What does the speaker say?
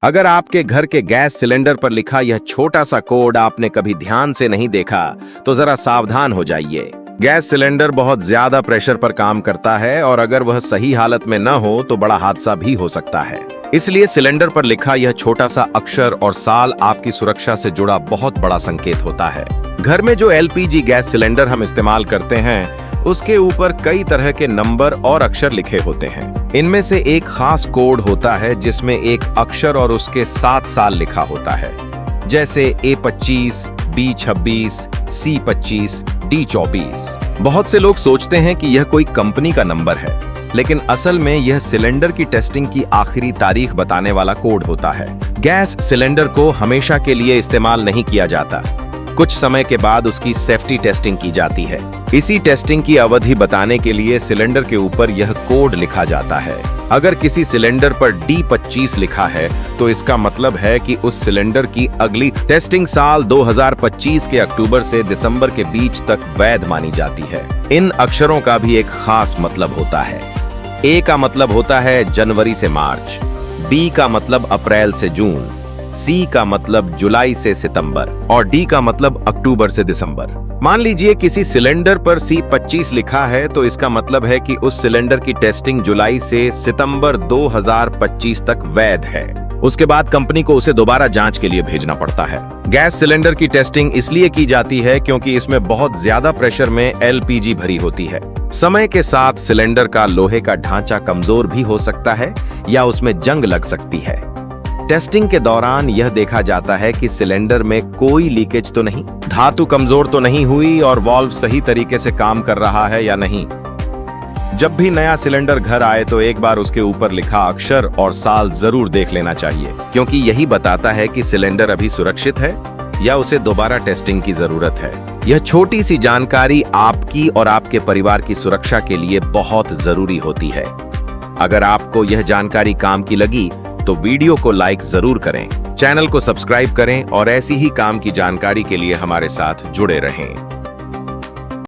अगर आपके घर के गैस सिलेंडर पर लिखा यह छोटा सा कोड आपने कभी ध्यान से नहीं देखा तो जरा सावधान हो जाइए। गैस सिलेंडर बहुत ज्यादा प्रेशर पर काम करता है और अगर वह सही हालत में न हो तो बड़ा हादसा भी हो सकता है। इसलिए सिलेंडर पर लिखा यह छोटा सा अक्षर और साल आपकी सुरक्षा से जुड़ा बहुत बड़ा संकेत होता है। घर में जो एलपीजी गैस सिलेंडर हम इस्तेमाल करते हैं उसके ऊपर कई तरह के नंबर और अक्षर लिखे होते हैं। इनमें से एक खास कोड होता है जिसमें एक अक्षर और उसके 7 साल लिखा होता है, जैसे A25, B26, C25, D24। बहुत से लोग सोचते हैं कि यह कोई कंपनी का नंबर है, लेकिन असल में यह सिलेंडर की टेस्टिंग की आखिरी तारीख बताने वाला कोड होता है। गैस सिलेंडर को हमेशा के लिए इस्तेमाल नहीं किया जाता। कुछ समय के बाद उसकी सेफ्टी टेस्टिंग की जाती है। इसी टेस्टिंग की अवधि बताने के लिए सिलेंडर के ऊपर यह कोड लिखा जाता है। अगर किसी सिलेंडर पर D25 लिखा है तो इसका मतलब है कि उस सिलेंडर की अगली टेस्टिंग साल 2025 के अक्टूबर से दिसंबर के बीच तक वैध मानी जाती है। इन अक्षरों का भी एक खास मतलब होता है। A का मतलब होता है जनवरी से मार्च, B का मतलब अप्रैल से जून, C का मतलब जुलाई से सितंबर और D का मतलब अक्टूबर से दिसंबर। मान लीजिए किसी सिलेंडर पर C25 लिखा है तो इसका मतलब है कि उस सिलेंडर की टेस्टिंग जुलाई से सितंबर 2025 तक वैध है। उसके बाद कंपनी को उसे दोबारा जांच के लिए भेजना पड़ता है। गैस सिलेंडर की टेस्टिंग इसलिए की जाती है क्योंकि इसमें बहुत ज्यादा प्रेशर में एलपीजी भरी होती है। समय के साथ सिलेंडर का लोहे का ढांचा कमजोर भी हो सकता है या उसमें जंग लग सकती है। टेस्टिंग के दौरान यह देखा जाता है कि सिलेंडर में कोई लीकेज तो नहीं, धातु कमजोर तो नहीं हुई और वाल्व सही तरीके से काम कर रहा है या नहीं। जब भी नया सिलेंडर घर आए तो एक बार उसके ऊपर लिखा अक्षर और साल जरूर देख लेना चाहिए, क्योंकि यही बताता है कि सिलेंडर अभी सुरक्षित है या उसे दोबारा टेस्टिंग की जरूरत है। यह छोटी सी जानकारी आपकी और आपके परिवार की सुरक्षा के लिए बहुत जरूरी होती है। अगर आपको यह जानकारी काम की लगी तो वीडियो को लाइक जरूर करें, चैनल को सब्सक्राइब करें और ऐसी ही काम की जानकारी के लिए हमारे साथ जुड़े रहें।